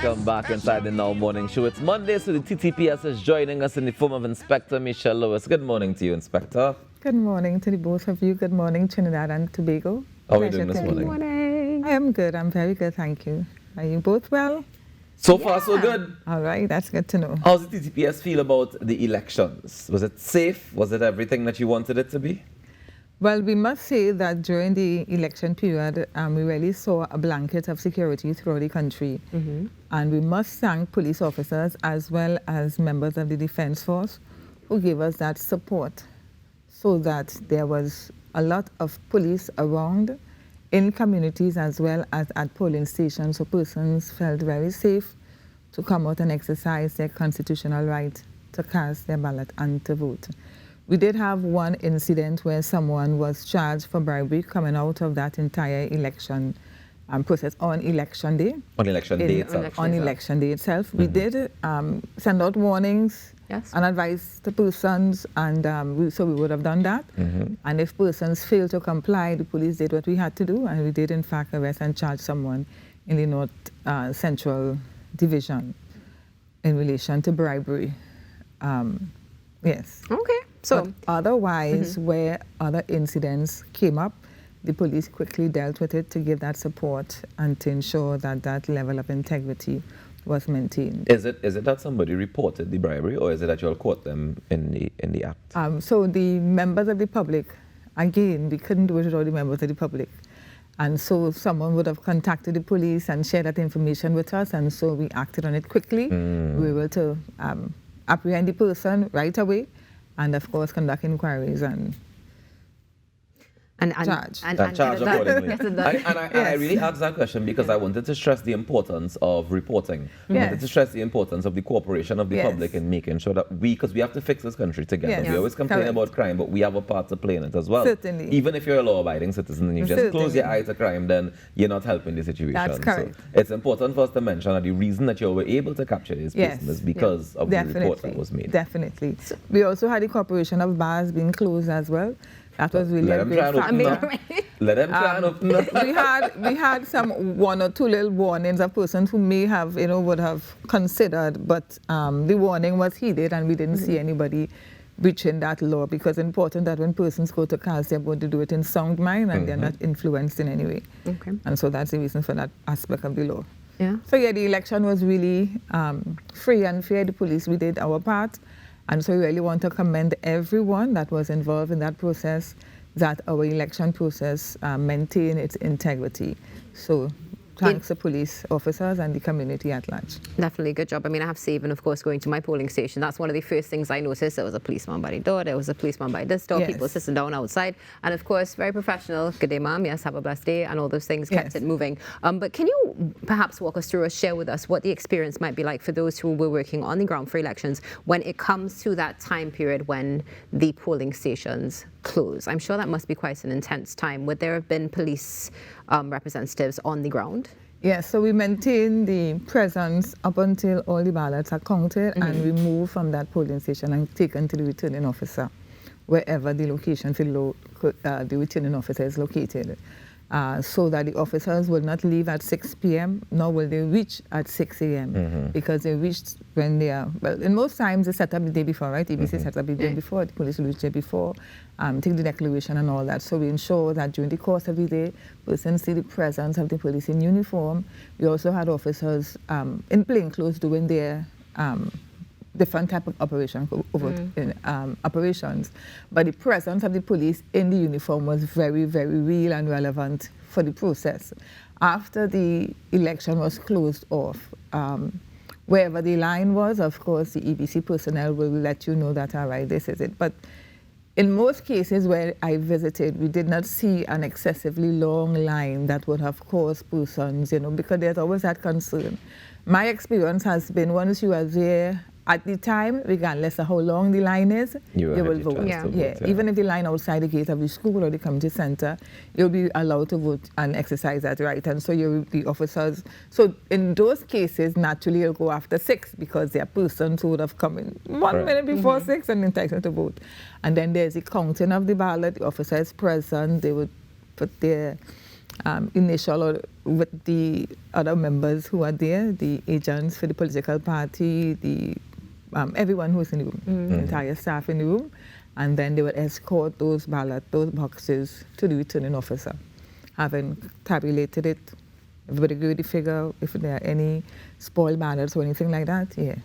Welcome back inside the Now Morning Show. It's Monday, so the TTPS is joining us in the form of Inspector Michelle Lewis. Good morning to you, Inspector. Good morning to the both of you. Good morning, Trinidad and Tobago. How are you doing this morning? Good morning. I am good. I'm very good, thank you. Are you both well? So far, so good. All right, that's good to know. How's the TTPS feel about the elections? Was it safe? Was it everything that you wanted it to be? Well, we must say that during the election period, we really saw a blanket of security throughout the country. And we must thank police officers as well as members of the Defense Force who gave us that support so that there was a lot of police around in communities as well as at polling stations, so persons felt very safe to come out and exercise their constitutional right to cast their ballot and to vote. We did have one incident where someone was charged for bribery coming out of that entire election process on election day. On election day itself. On election day itself. We did send out warnings and advise the persons, and so we would have done that. And if persons failed to comply, the police did what we had to do, and we did in fact arrest and charge someone in the North Central Division in relation to bribery. Yes. Okay. So but otherwise, where other incidents came up, the police quickly dealt with it to give that support and to ensure that that level of integrity was maintained. Is it that somebody reported the bribery, or is it that you all caught them in the act? So the members of the public, again, we couldn't do it without the members of the public. And so someone would have contacted the police and shared that information with us, and so we acted on it quickly. We were able to apprehend the person right away, and of course conduct inquiries and charge. And charge accordingly. I really asked that question because I wanted to stress the importance of reporting. I wanted to stress the importance of the cooperation of the public in making sure that because we have to fix this country together. We always complain about crime, but we have a part to play in it as well. Certainly. Even if you're a law-abiding citizen and you just close your eye to crime, then you're not helping the situation. That's correct. So it's important for us to mention that the reason that you were able to capture this person is because of the report that was made. Definitely. We also had the cooperation of bars being closed as well. That was really a great factor. Let them try and open up. We had some one or two little warnings of persons who may have, would have considered, but the warning was heeded, and we didn't see anybody breaching that law, because it's important that when persons go to cast their vote, they do it in sound mind and they're not influenced in any way. Okay. And so that's the reason for that aspect of the law. Yeah. So yeah, the election was really free and fair. The police, we did our part. And so we really want to commend everyone that was involved in that process, that our election process maintained its integrity. So thanks to police officers and the community at large. Definitely, good job. I mean, I have to say, even of course, going to my polling station, that's one of the first things I noticed. There was a policeman by the door, there was a policeman by this door, people sitting down outside. And of course, very professional. Good day, ma'am. Yes, have a blessed day. And all those things kept it moving. But can you perhaps walk us through or share with us what the experience might be like for those who were working on the ground for elections when it comes to that time period when the polling stations close? I'm sure that must be quite an intense time. Would there have been police representatives on the ground? Yes, so we maintain the presence up until all the ballots are counted and we move from that polling station and taken to the returning officer, wherever the location for the returning officer is located. So that the officers will not leave at 6 p.m., nor will they reach at 6 a.m. Because they reached when they are, well, in most times they set up the day before, right? EBC set up the day before, the police will reach the day before, take the declaration and all that. So we ensure that during the course of the day, persons see the presence of the police in uniform. We also had officers in plainclothes doing their different type of operations, but the presence of the police in the uniform was very, very real and relevant for the process. After the election was closed off, wherever the line was, of course, the EBC personnel will let you know that, all right, this is it. But in most cases where I visited, we did not see an excessively long line that would have caused persons, because there's always that concern. My experience has been once you are there at the time, regardless of how long the line is, you will vote. Even if the line outside the gate of the school or the community center, you'll be allowed to vote and exercise that right. And so the officers, so in those cases, naturally you'll go after 6 because there are persons who would have come in 1 minute before 6 and entitled to vote. And then there's the counting of the ballot, the officer is present, they would put their initial or with the other members who are there, the agents for the political party, the everyone who's in the room, the entire staff in the room, and then they will escort those boxes to the returning officer. Having tabulated it, everybody agree with the figure, if there are any spoiled ballots or anything like that, yeah.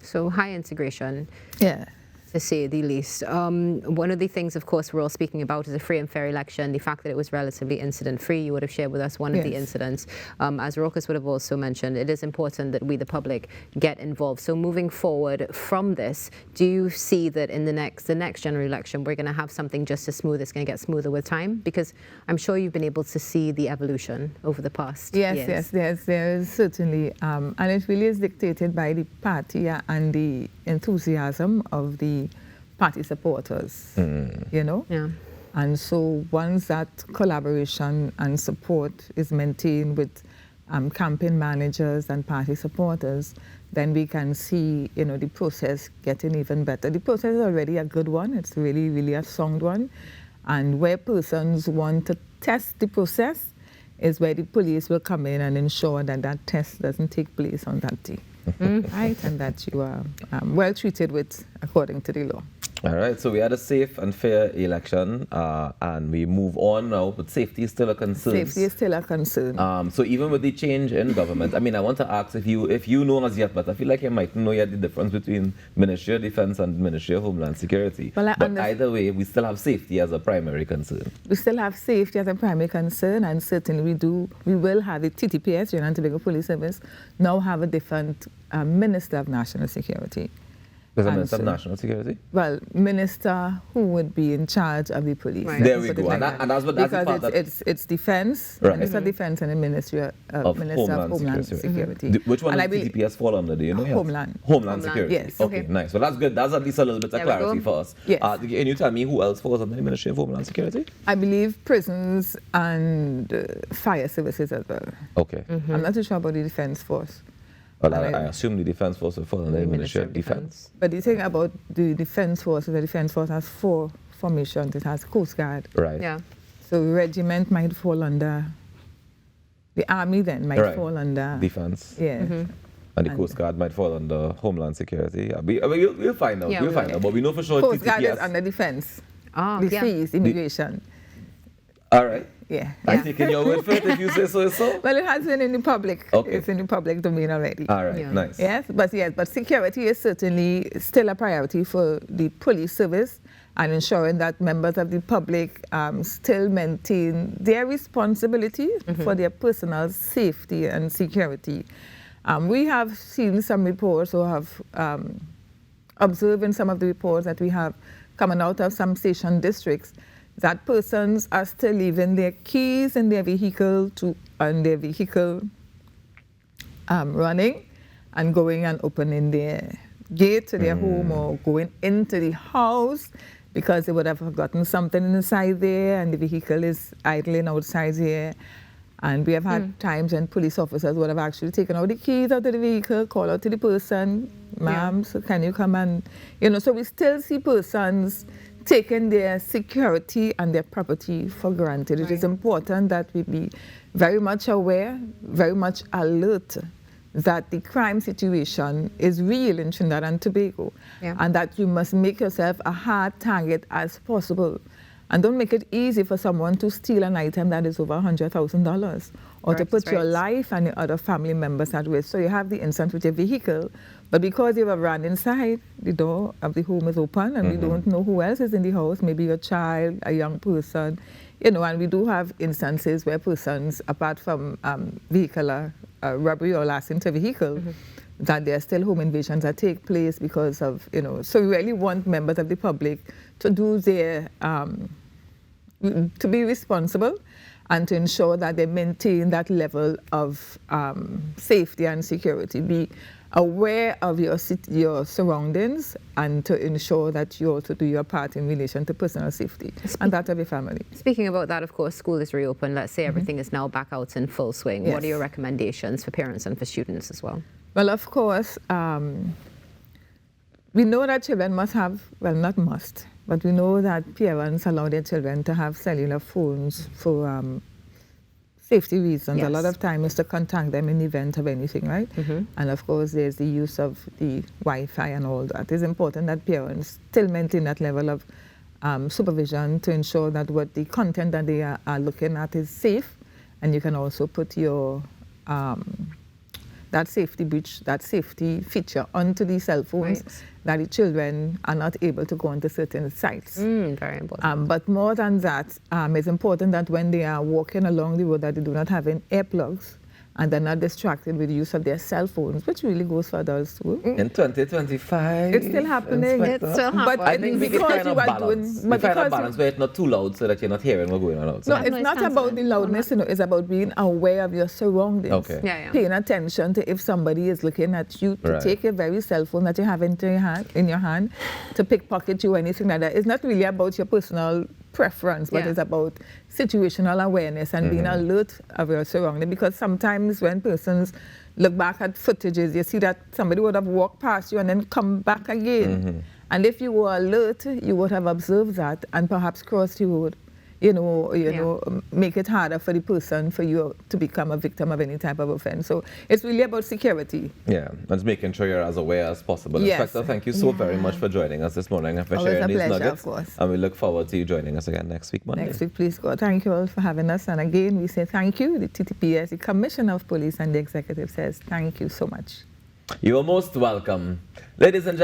So high integration. Yeah. To say the least. One of the things, of course, we're all speaking about is a free and fair election. The fact that it was relatively incident-free. You would have shared with us one of the incidents. As Rokas would have also mentioned, it is important that we, the public, get involved. So moving forward from this, do you see that in the next general election, we're going to have something just as smooth? It's going to get smoother with time? Because I'm sure you've been able to see the evolution over the past years. Yes, there is certainly. And it really is dictated by the party and the enthusiasm of the party supporters, you know? Yeah. And so once that collaboration and support is maintained with campaign managers and party supporters, then we can see, you know, the process getting even better. The process is already a good one. It's really, really a sound one. And where persons want to test the process is where the police will come in and ensure that that test doesn't take place on that day. Right, and that you are well treated with according to the law. All right, so we had a safe and fair election, and we move on now, but safety is still a concern. Safety is still a concern. So even with the change in government, I mean, I want to ask if you know as yet, but I feel like you might know yet the difference between Ministry of Defense and Ministry of Homeland Security. Well, but either way, we still have safety as a primary concern. We still have safety as a primary concern, and certainly we will have the TTPS, Trinidad and Tobago Police Service, now have a different Minister of National Security. There's a Minister of National Security? Well, minister who would be in charge of the police. Right. There we go. And that's what that's because it's defense, right. Minister of Defense and the Ministry of Homeland Security. Which one does TTPS fall under? Do you know? Homeland Security. Yes. Okay, nice. Well, that's good. That's at least a little bit of clarity for us. Yes. Can you tell me who else falls under the Ministry of Homeland Security? I believe prisons and fire services as well. Okay. I'm not too sure about the Defense Force. Well, I assume the Defense Force will fall under the Ministry of Defense. But the thing about the Defense Force is the Defense Force has 4 formations. It has Coast Guard. Right. Yeah. So regiment might fall under, the Army then might fall under Defense. Yeah. And the Coast Guard might fall under Homeland Security. Yeah. We'll find out. We'll find out. But we know for sure Coast TTPS. Guard is under Defense. The fees, immigration. All right. Yeah. I'm taking your word for it if you say so. Well, it has been in the public. Okay. It's in the public domain already. All right, nice. Yes, but security is certainly still a priority for the police service, and ensuring that members of the public still maintain their responsibility for their personal safety and security. We have seen some reports or have observed in some of the reports that we have coming out of some station districts that persons are still leaving their keys in their vehicle running and going and opening their gate to their home or going into the house because they would have forgotten something inside there and the vehicle is idling outside here. And we have had times when police officers would have actually taken out the keys out of the vehicle, call out to the person, ma'am, so can you come and, so we still see persons taking their security and their property for granted. It is important that we be very much aware, very much alert that the crime situation is real in Trinidad and Tobago, and that you must make yourself a hard target as possible. And don't make it easy for someone to steal an item that is over $100,000 or to put your life and your other family members at risk. So you have the instance with your vehicle, but because you have run inside, the door of the home is open and we don't know who else is in the house, maybe your child, a young person, and we do have instances where persons, apart from vehicular robbery or larceny to vehicle, that there are still home invasions that take place because of, so we really want members of the public to do their, to be responsible and to ensure that they maintain that level of safety and security. Be aware of your surroundings and to ensure that you also do your part in relation to personal safety and that of your family. Speaking about that, of course, school is reopened. Let's say everything is now back out in full swing. What are your recommendations for parents and for students as well? Well, of course, we know that children must have, well, not must, but we know that parents allow their children to have cellular phones for safety reasons. Yes. A lot of time is to contact them in the event of anything, right? And of course, there's the use of the Wi-Fi and all that. It's important that parents still maintain that level of supervision to ensure that what the content that they are looking at is safe, and you can also put your that safety breach, that safety feature onto the cell phones, that the children are not able to go onto certain sites. Very important. But more than that, it's important that when they are walking along the road that they do not have any earplugs and they're not distracted with the use of their cell phones, which really goes for adults too. In 2025, it's still happening. It's still happening. But I think we can find a balance. We find a balance where it's not too loud so that you're not hearing what's going on outside. No, it's not about the loudness, it's about being aware of your surroundings. Okay. Paying attention to if somebody is looking at you, to take your very cell phone that you have in your hand, to pickpocket you or anything like that. It's not really about your personal preference, but it's about situational awareness and being alert of your surroundings. Because sometimes when persons look back at footages, you see that somebody would have walked past you and then come back again. And if you were alert, you would have observed that and perhaps crossed the road. Make it harder for the person, for you to become a victim of any type of offense. So it's really about security. Yeah, and making sure you're as aware as possible. Yes. Inspector, thank you so very much for joining us this morning and for Always sharing a these pleasure, nuggets. of course. And we look forward to you joining us again next week, Monday. Next week, please go. Thank you all for having us. And again, we say thank you. The TTPS, the Commissioner of Police and the Executive says thank you so much. You are most welcome. Ladies and gentlemen,